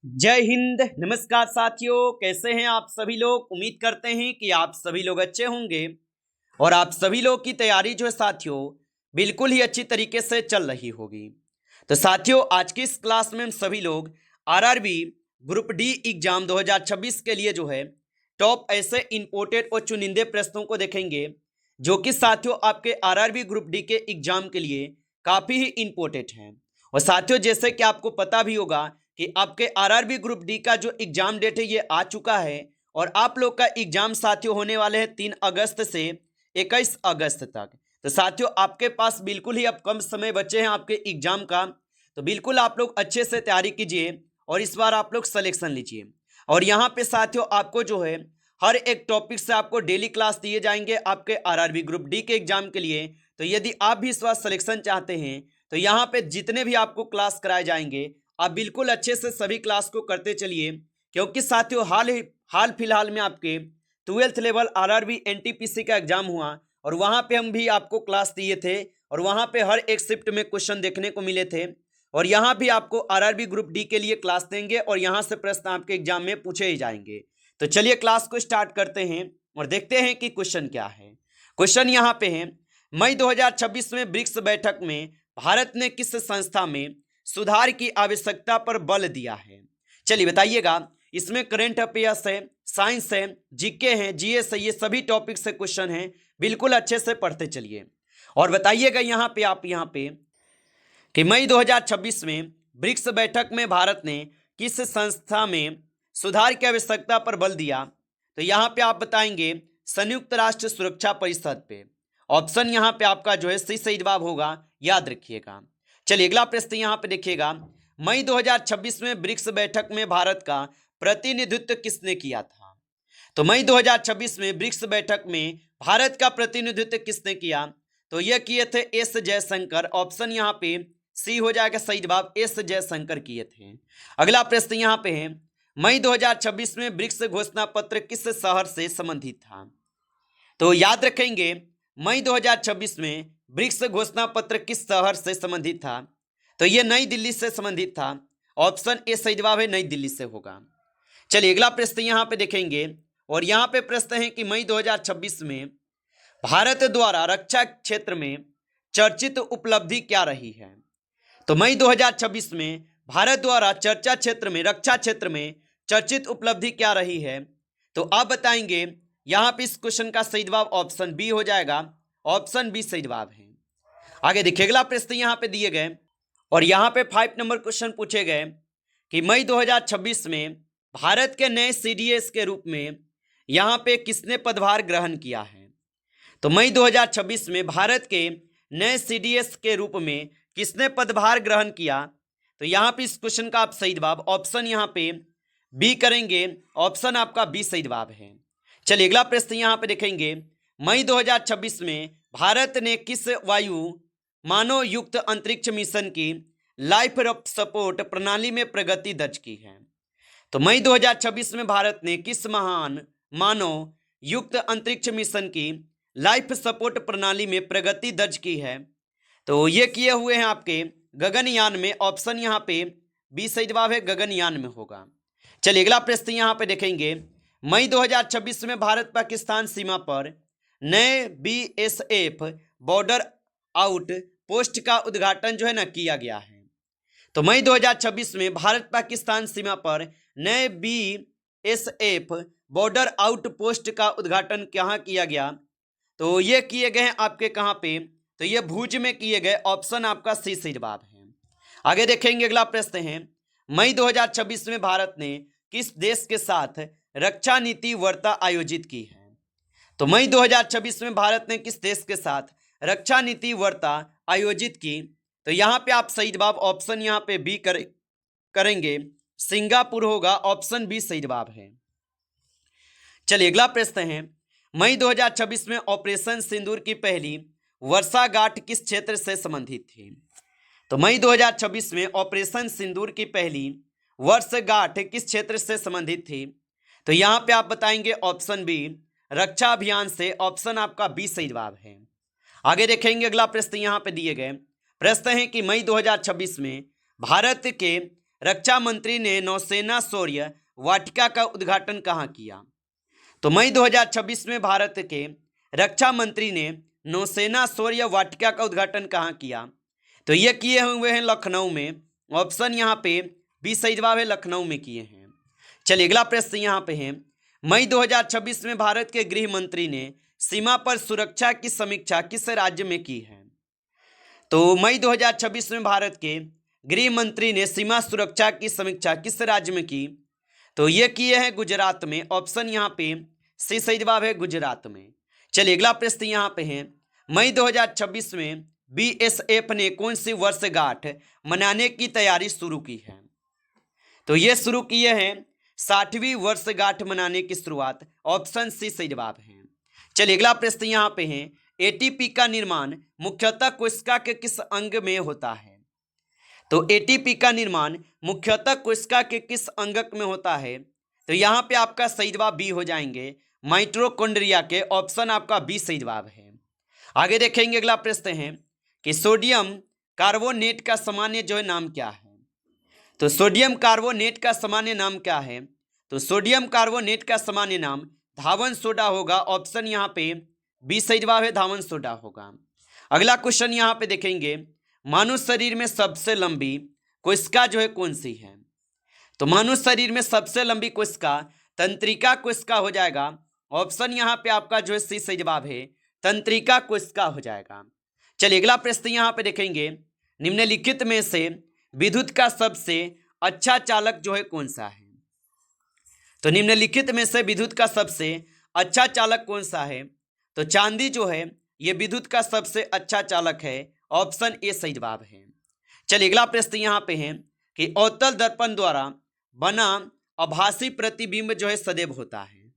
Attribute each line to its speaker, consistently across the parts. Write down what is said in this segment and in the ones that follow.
Speaker 1: जय हिंद। नमस्कार साथियों, कैसे हैं आप सभी लोग। उम्मीद करते हैं कि आप सभी लोग अच्छे होंगे और आप सभी लोग की तैयारी जो है साथियों बिल्कुल ही अच्छी तरीके से चल रही होगी। तो साथियों, आज की इस क्लास में हम सभी लोग आरआरबी ग्रुप डी एग्जाम 2026 के लिए जो है टॉप ऐसे इंपोर्टेड और चुनिंदे प्रश्नों को देखेंगे जो कि साथियों आपके आरआरबी ग्रुप डी के एग्जाम के लिए काफी ही इंपोर्टेंट हैं। और साथियों, जैसे कि आपको पता भी होगा कि आपके आरआरबी ग्रुप डी का जो एग्जाम डेट है ये आ चुका है और आप लोग का एग्जाम साथियों होने वाले हैं 3 अगस्त से 21 अगस्त तक। तो साथियों, आपके पास बिल्कुल ही अब कम समय बचे हैं आपके एग्जाम का, तो बिल्कुल आप लोग अच्छे से तैयारी कीजिए और इस बार आप लोग सिलेक्शन लीजिए। और यहाँ पे साथियों आपको जो है हर एक टॉपिक से आपको डेली क्लास दिए जाएंगे आपके आरआरबी ग्रुप डी के एग्जाम के लिए। तो यदि आप भी इस बार सिलेक्शन चाहते हैं तो यहाँ पे जितने भी आपको क्लास कराए जाएंगे आप बिल्कुल अच्छे से सभी क्लास को करते चलिए, क्योंकि साथियों हाल फिलहाल में आपके 12th लेवल आरआरबी एनटीपीसी का एग्जाम हुआ और वहां पे हम भी आपको क्लास दिए थे और वहां पे हर एक शिफ्ट में क्वेश्चन देखने को मिले थे। और यहाँ भी आपको आरआरबी ग्रुप डी के लिए क्लास देंगे और यहाँ से प्रश्न आपके एग्जाम में पूछे ही जाएंगे। तो चलिए क्लास को स्टार्ट करते हैं और देखते हैं कि क्वेश्चन क्या है। क्वेश्चन यहाँ पे है, मई 2026 में ब्रिक्स बैठक में भारत ने किस संस्था में सुधार की आवश्यकता पर बल दिया है। चलिए बताइएगा। इसमें करंट अफेयर्स है, साइंस है, जीके है, जीएस है, ये सभी टॉपिक से क्वेश्चन है। बिल्कुल अच्छे से पढ़ते चलिए और बताइएगा यहाँ पे आप कि मई 2026 में ब्रिक्स बैठक में भारत ने किस संस्था में सुधार की आवश्यकता पर बल दिया। तो यहाँ पे आप बताएंगे संयुक्त राष्ट्र सुरक्षा परिषद पे। ऑप्शन यहाँ पे आपका जो है सही जवाब होगा, याद रखिएगा। चलिए अगला प्रश्न यहाँ पे देखिएगा, मई 2026 में ब्रिक्स बैठक में भारत का प्रतिनिधित्व किसने किया था। तो मई 2026 में ब्रिक्स बैठक में भारत का प्रतिनिधित्व किसने किया। तो यह किए थे एस जयशंकर। ऑप्शन यहाँ पे सी हो जाएगा सही जवाब, एस जयशंकर किए थे। अगला प्रश्न यहाँ पे है, मई 2026 में ब्रिक्स घोषणा पत्र किस शहर से संबंधित था। तो याद रखेंगे मई 2026 में ब्रिक्स घोषणा पत्र किस शहर से संबंधित था। तो यह नई दिल्ली से संबंधित था। ऑप्शन ए सही जवाब है, नई दिल्ली से होगा। चलिए अगला प्रश्न यहाँ पे देखेंगे और यहाँ पे प्रश्न है कि मई 2026 में भारत द्वारा रक्षा क्षेत्र में चर्चित उपलब्धि क्या रही है। तो मई 2026 में भारत द्वारा रक्षा क्षेत्र में चर्चित उपलब्धि क्या रही है। तो आप बताएंगे यहाँ पे इस क्वेश्चन का सही जवाब ऑप्शन बी हो जाएगा। ऑप्शन बी सही जवाब है। आगे देखिए अगला प्रश्न यहाँ पे दिए गए और यहाँ पे 5 नंबर क्वेश्चन पूछे गए कि मई 2026 में भारत के नए सीडीएस के रूप में यहाँ पे किसने पदभार ग्रहण किया है। तो मई 2026 में भारत के नए सीडीएस के रूप में किसने पदभार ग्रहण किया। तो यहाँ पे इस क्वेश्चन का आप सही जवाब ऑप्शन यहाँ पे बी करेंगे। ऑप्शन आपका बी सही जवाब है। चलिए अगला प्रश्न यहाँ पे देखेंगे, मई 2026 में भारत ने किस वायु मानव युक्त अंतरिक्ष मिशन की लाइफ सपोर्ट प्रणाली में प्रगति दर्ज की है। तो मई 2026 में भारत ने किस महान मानव युक्त अंतरिक्ष मिशन की लाइफ सपोर्ट प्रणाली में प्रगति दर्ज की है। तो ये किए हुए हैं आपके गगनयान में। ऑप्शन यहाँ पे बी सही जवाब है, गगनयान में होगा। चलिए अगला प्रश्न यहाँ पे देखेंगे, मई 2026 में भारत पाकिस्तान सीमा पर नए बीएसएफ बॉर्डर आउट पोस्ट का उद्घाटन जो है ना किया गया है। तो मई 2026 में भारत पाकिस्तान सीमा पर नए बीएसएफ बॉर्डर आउट पोस्ट का उद्घाटन कहाँ किया गया। तो ये किए गए हैं आपके कहाँ पे। तो ये भुज में किए गए। ऑप्शन आपका सी सही जवाब है। आगे देखेंगे अगला प्रश्न है, मई 2026 में भारत ने किस देश के साथ रक्षा नीति वार्ता आयोजित की है। तो मई 2026 में भारत ने किस देश के साथ रक्षा नीति वार्ता आयोजित की। तो यहाँ पे आप सही जवाब ऑप्शन यहाँ पे बी करेंगे, सिंगापुर होगा। ऑप्शन बी सही जवाब है। चलिए अगला प्रश्न है, मई 2026 में ऑपरेशन सिंदूर की पहली वर्षागांठ किस क्षेत्र से संबंधित थी। तो मई 2026 में ऑपरेशन सिंदूर की पहली वर्षगांठ किस क्षेत्र से संबंधित थी। तो यहाँ पे आप बताएंगे ऑप्शन बी रक्षा अभियान से। ऑप्शन आपका बी सही जवाब है। आगे देखेंगे अगला प्रश्न यहाँ पे दिए गए प्रश्न है कि मई 2026 में भारत के रक्षा मंत्री ने नौसेना शौर्य वाटिका का उद्घाटन कहाँ किया? तो मई 2026 में भारत के रक्षा मंत्री ने नौसेना शौर्य वाटिका का उद्घाटन कहाँ किया? तो ये किए हुए हैं लखनऊ में। ऑप्शन यहाँ पे बी सही जवाब है, लखनऊ में किए हैं। चलिए अगला प्रश्न यहाँ पे है, मई 2026 में भारत के गृह मंत्री ने सीमा पर सुरक्षा की समीक्षा किस राज्य में की है? तो मई 2026 में भारत के गृह मंत्री ने सीमा सुरक्षा की समीक्षा किस राज्य में की? तो ये किए हैं गुजरात में। ऑप्शन यहाँ पे सी सही जवाब है, गुजरात में। चलिए अगला प्रश्न यहाँ पे है, मई 2026 में बीएसएफ ने कौन सी वर्षगांठ मनाने की तैयारी शुरू की है? तो ये शुरू किए हैं 60वीं वर्षगांठ मनाने की शुरुआत। ऑप्शन सी सही जवाब है। चलिए अगला प्रश्न यहाँ पे है, एटीपी का निर्माण मुख्यतः कोशिका के किस अंग में होता है? तो एटीपी का निर्माण मुख्यतः कोशिका के किस अंगक में होता है? तो यहाँ पे आपका सही जवाब बी हो जाएंगे, माइटोकॉन्ड्रिया के। ऑप्शन आपका बी सही जवाब है। आगे देखेंगे अगला प्रश्न है कि सोडियम कार्बोनेट का सामान्य जो है नाम क्या है? तो सोडियम कार्बोनेट का सामान्य नाम क्या है? तो सोडियम कार्बोनेट का सामान्य नाम धावन सोडा होगा। ऑप्शन यहाँ पे बी सही जवाब है, धावन सोडा होगा। अगला क्वेश्चन यहाँ पे देखेंगे, मानव शरीर में सबसे लंबी कोशिका जो है कौन सी है? तो मानव शरीर में सबसे लंबी कोशिका तंत्रिका कोशिका हो जाएगा। ऑप्शन यहाँ पे आपका जो है सी सही जवाब है, तंत्रिका कोशिका हो जाएगा। चलिए अगला प्रश्न यहाँ पे देखेंगे, निम्नलिखित में से विद्युत का सबसे अच्छा चालक जो है कौन सा है? तो निम्नलिखित में से विद्युत का सबसे अच्छा चालक कौन सा है? तो चांदी जो है ये विद्युत का सबसे अच्छा चालक है। ऑप्शन ए सही जवाब है। चलिए अगला प्रश्न यहाँ पे है कि अवतल दर्पण द्वारा बना आभासी प्रतिबिंब जो है सदैव होता है।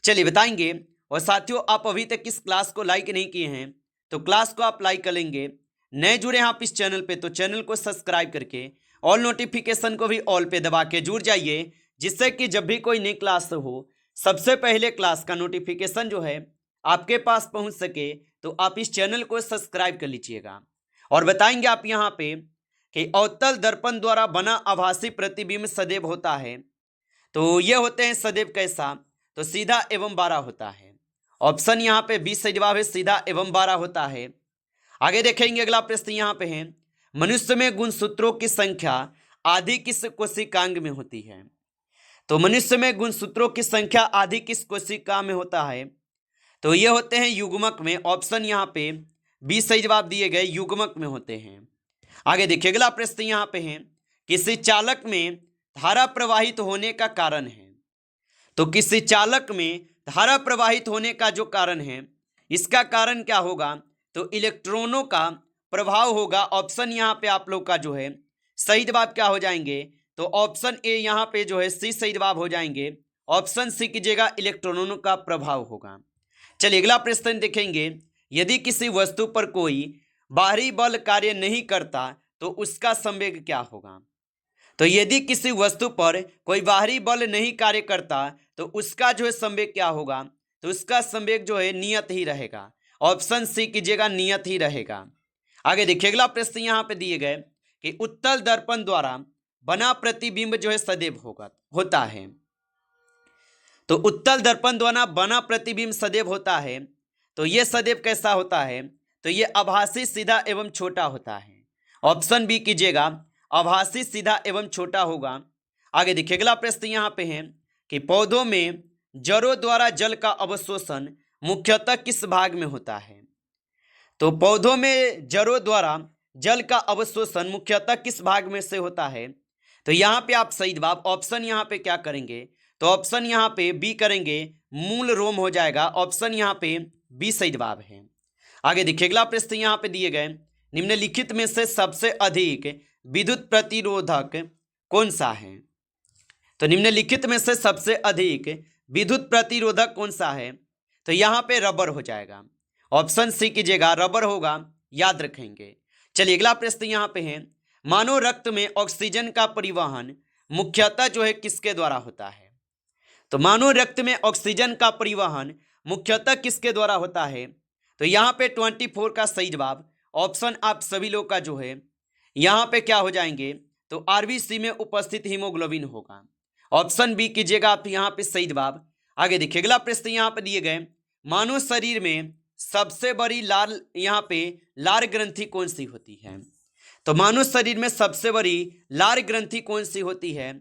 Speaker 1: चलिए बताएंगे। और साथियों, आप अभी तक इस क्लास को लाइक नहीं किए हैं तो क्लास को आप लाइक कर लेंगे। नए जुड़े हैं आप इस चैनल पे तो चैनल को सब्सक्राइब करके ऑल नोटिफिकेशन को भी ऑल पे दबा के जुड़ जाइए, जिससे कि जब भी कोई नई क्लास हो सबसे पहले क्लास का नोटिफिकेशन जो है आपके पास पहुंच सके। तो आप इस चैनल को सब्सक्राइब कर लीजिएगा। और बताएंगे आप यहाँ पे कि अवतल दर्पण द्वारा बना आभासी प्रतिबिंब सदैव होता है। तो ये होते हैं सदैव कैसा? तो सीधा एवं बारा होता है। ऑप्शन यहाँ पे बी सही जवाब है, सीधा एवं बारा होता है। आगे देखेंगे अगला प्रश्न यहाँ पे है, मनुष्य में गुणसूत्रों की संख्या आधी किस कोशिकांग में होती है? तो मनुष्य में गुणसूत्रों की संख्या आधी किस कोशिका में होता है? तो ये होते हैं युग्मक में। ऑप्शन यहाँ पे बी सही जवाब दिए गए, युग्मक में होते हैं। आगे देखिए अगला प्रश्न यहाँ पे है, किसी चालक में धारा प्रवाहित होने का कारण है? तो किसी चालक में धारा प्रवाहित होने का जो कारण है, इसका कारण क्या होगा? तो इलेक्ट्रॉनों का प्रभाव होगा। ऑप्शन यहाँ पे आप लोग का जो है सही जवाब क्या हो जाएंगे? तो ऑप्शन ए यहाँ पे जो है सी सही जवाब हो जाएंगे। ऑप्शन सी कीजिएगा, इलेक्ट्रॉनों का प्रभाव होगा। चलिए अगला प्रश्न देखेंगे, यदि किसी वस्तु पर कोई बाहरी बल कार्य नहीं करता तो उसका संवेग क्या होगा? तो यदि किसी वस्तु पर कोई बाहरी बल नहीं कार्य करता तो उसका जो है संवेग क्या होगा? तो उसका संवेग जो है नियत ही रहेगा। ऑप्शन सी कीजिएगा, नियत ही रहेगा। आगे देखिए अगला प्रश्न यहाँ पे दिए गए कि उत्तल दर्पण द्वारा बना प्रतिबिंब जो है सदैव होता है। तो उत्तल दर्पण द्वारा बना प्रतिबिंब सदैव होता है। तो ये सदैव कैसा होता है? तो ये आभासी, सीधा एवं छोटा होता है। ऑप्शन बी कीजिएगा, आभासी, सीधा एवं छोटा होगा। आगे देखिए अगला प्रश्न यहाँ पे है कि पौधों में जड़ों द्वारा जल का अवशोषण मुख्यतः किस भाग में होता है? तो पौधों में जड़ों द्वारा जल का अवशोषण मुख्यतः किस भाग में से होता है? तो यहाँ पे आप सही जवाब ऑप्शन यहाँ पे क्या करेंगे? तो ऑप्शन यहाँ पे बी करेंगे, मूल रोम हो जाएगा। ऑप्शन यहाँ पे बी सही जवाब है। आगे देखिए अगला प्रश्न यहाँ पे दिए गए, निम्नलिखित में से सबसे अधिक विद्युत प्रतिरोधक कौन सा है? तो निम्नलिखित में से सबसे अधिक विद्युत प्रतिरोधक कौन सा है? तो यहाँ पे रबर हो जाएगा। ऑप्शन सी कीजिएगा, रबर होगा, याद रखेंगे। चलिए अगला प्रश्न यहाँ पे है, मानव रक्त में ऑक्सीजन का परिवहन मुख्यतः जो है किसके द्वारा होता है? तो मानव रक्त में ऑक्सीजन का परिवहन मुख्यतः किसके द्वारा होता है? तो यहाँ पे 24 का सही जवाब। ऑप्शन आप सभी लोग का जो है यहाँ पे क्या हो जाएंगे? तो आरबीसी में उपस्थित हीमोग्लोबिन होगा। ऑप्शन बी कीजिएगा आप यहाँ पे सही जवाब। आगे देखिए अगला प्रश्न यहाँ पे दिए गए, मानव शरीर में सबसे बड़ी लाल यहाँ पे लार ग्रंथि कौन सी होती है? तो मानव शरीर में सबसे बड़ी लार ग्रंथि कौन सी होती है?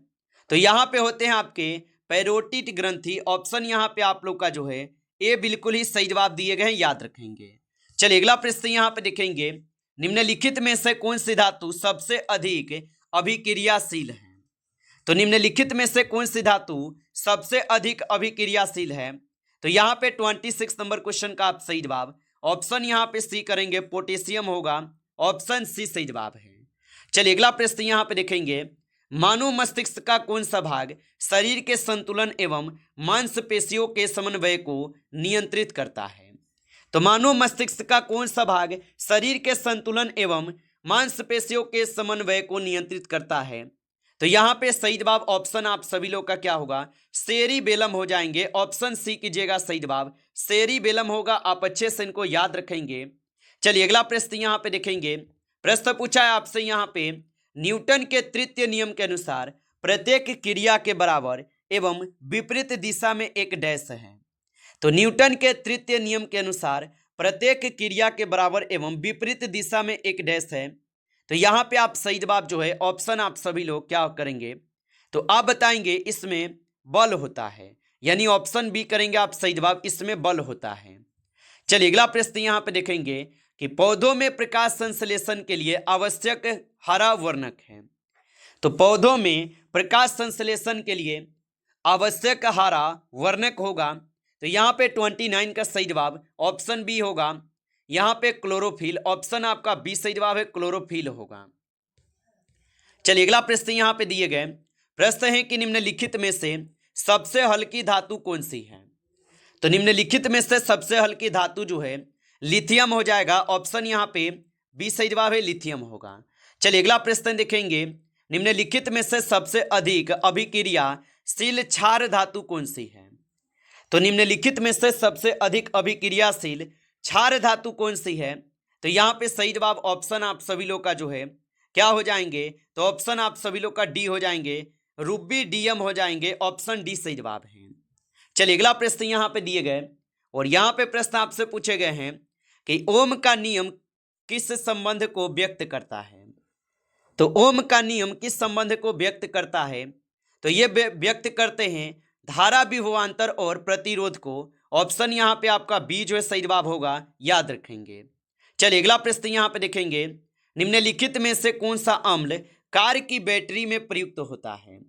Speaker 1: तो यहाँ पे होते हैं आपके पैरोटिड ग्रंथि। ऑप्शन यहाँ पे आप लोग का जो है ये बिल्कुल ही सही जवाब दिए गए हैं, याद रखेंगे। चलिए अगला प्रश्न यहाँ पे देखेंगे, निम्नलिखित में से कौन सी धातु सबसे अधिक अभिक्रियाशील है? तो निम्नलिखित में से कौन सी धातु सबसे अधिक अभिक्रियाशील है? तो यहाँ पे 26 नंबर क्वेश्चन का आप सही जवाब ऑप्शन यहाँ पे सी करेंगे, पोटेशियम होगा। ऑप्शन सी सही जवाब है। चलिए अगला प्रश्न यहाँ पे देखेंगे, मानव मस्तिष्क का कौन सा भाग शरीर के संतुलन एवं मांसपेशियों के समन्वय को नियंत्रित करता है? तो मानव मस्तिष्क का कौन सा भाग शरीर के संतुलन एवं मांसपेशियों के समन्वय को नियंत्रित करता है? तो यहाँ पे सही जवाब ऑप्शन आप सभी लोग का क्या होगा, सेरिबेलम हो जाएंगे। ऑप्शन सी कीजिएगा सही जवाब, सेरिबेलम होगा। आप अच्छे से इनको याद रखेंगे। चलिए अगला प्रश्न यहाँ पे देखेंगे, प्रश्न पूछा है आपसे यहाँ पे, न्यूटन के तृतीय नियम के अनुसार प्रत्येक क्रिया के बराबर एवं विपरीत दिशा में एक डैश है। तो न्यूटन के तृतीय नियम के अनुसार प्रत्येक क्रिया के बराबर एवं विपरीत दिशा में एक डैश है। तो यहाँ पे आप सही जवाब जो है ऑप्शन आप सभी लोग क्या करेंगे, तो आप बताएंगे इसमें बल होता है, यानी ऑप्शन बी करेंगे आप सही जवाब, इसमें बल होता है। चलिए अगला प्रश्न यहाँ पे देखेंगे कि पौधों में प्रकाश संश्लेषण के लिए आवश्यक हरा वर्णक है। तो पौधों में प्रकाश संश्लेषण के लिए आवश्यक हरा वर्णक होगा। तो यहाँ पे 29 का सही जवाब ऑप्शन बी होगा, यहाँ पे क्लोरोफिल। ऑप्शन आपका बी सही जवाब है, क्लोरोफिल होगा। चलिए अगला प्रश्न यहाँ पे दिए गए, प्रश्न है कि निम्नलिखित में से सबसे हल्की धातु कौन सी है? तो निम्नलिखित में से सबसे हल्की धातु जो है लिथियम हो जाएगा। ऑप्शन यहाँ पे बी सही जवाब है, लिथियम होगा। चलिए अगला प्रश्न देखेंगे, निम्नलिखित में से सबसे अधिक अभिक्रियाशील क्षार धातु कौन सी है? तो निम्नलिखित में से सबसे अधिक अभिक्रियाशील क्षार धातु कौन सी है? तो यहाँ पे सही जवाब ऑप्शन आप सभी लोग का जो है क्या हो जाएंगे, तो ऑप्शन आप सभी लोग का डी हो जाएंगे, रुबिडियम हो जाएंगे। ऑप्शन डी सही जवाब है। चलिए अगला प्रश्न यहाँ पे दिए गए, और यहाँ पे प्रश्न आपसे पूछे गए हैं कि ओम का नियम किस संबंध को व्यक्त करता है? तो ओम का नियम किस संबंध को व्यक्त करता है? तो ये व्यक्त करते हैं धारा विभवांतर और प्रतिरोध को। ऑप्शन यहाँ पे आपका बी जो है सही जवाब होगा, याद रखेंगे। चलिए अगला प्रश्न यहाँ पे देखेंगे, निम्नलिखित में से कौन सा अम्ल कार की बैटरी में प्रयुक्त होता है?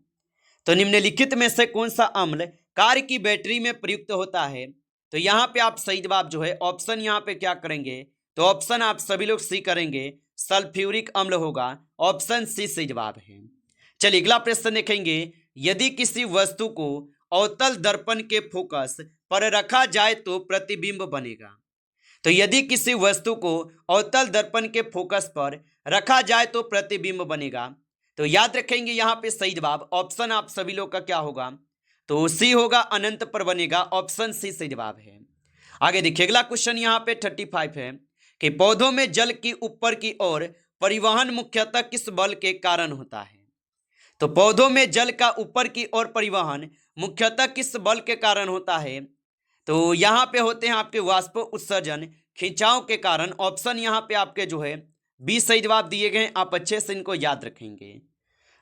Speaker 1: तो निम्नलिखित में से कौन सा अम्ल कार की बैटरी में प्रयुक्त होता है? तो यहाँ पे आप सही जवाब जो है ऑप्शन यहाँ पे क्या करेंगे, तो ऑप्शन आप सभी लोग सी करेंगे, सल्फ्यूरिक अम्ल होगा। ऑप्शन सी सही जवाब है। चलिए अगला प्रश्न देखेंगे, यदि किसी वस्तु को अवतल दर्पण के फोकस पर रखा जाए तो प्रतिबिंब बनेगा। तो यदि किसी वस्तु को अवतल दर्पण के फोकस पर रखा जाए तो प्रतिबिंब बनेगा। तो याद रखेंगे यहाँ पे सही जवाब ऑप्शन आप सभी लोग का क्या होगा, तो सी होगा, अनंत पर बनेगा। ऑप्शन सी सही जवाब है। आगे देखिए अगला क्वेश्चन यहाँ पे 35 है कि पौधों में जल की ऊपर की ओर परिवहन मुख्यतः किस बल के कारण होता है? तो पौधों में जल का ऊपर की ओर परिवहन मुख्यतः किस बल के कारण होता है? तो यहाँ पे होते हैं आपके वाष्प उत्सर्जन खिंचाव के कारण। ऑप्शन यहाँ पे आपके जो है 20 सही जवाब दिए गए, आप अच्छे से इनको याद रखेंगे।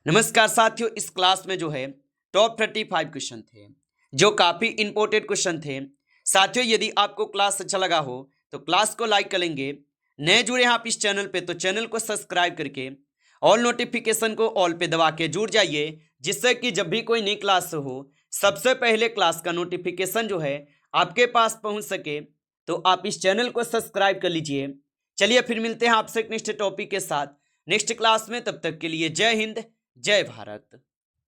Speaker 1: नमस्कार साथियों, इस क्लास में जो है टॉप 35 क्वेश्चन थे जो काफ़ी इंपॉर्टेंट क्वेश्चन थे। साथियों यदि आपको क्लास अच्छा लगा हो तो क्लास को लाइक करेंगे, नए जुड़े हैं आप इस चैनल पे तो चैनल को सब्सक्राइब करके ऑल नोटिफिकेशन को ऑल पे दबा के जुड़ जाइए, जिससे कि जब भी कोई नई क्लास हो सबसे पहले क्लास का नोटिफिकेशन जो है आपके पास पहुंच सके। तो आप इस चैनल को सब्सक्राइब कर लीजिए। चलिए फिर मिलते हैं आपसे एक नेक्स्ट टॉपिक के साथ नेक्स्ट क्लास में, तब तक के लिए जय हिंद जय भारत।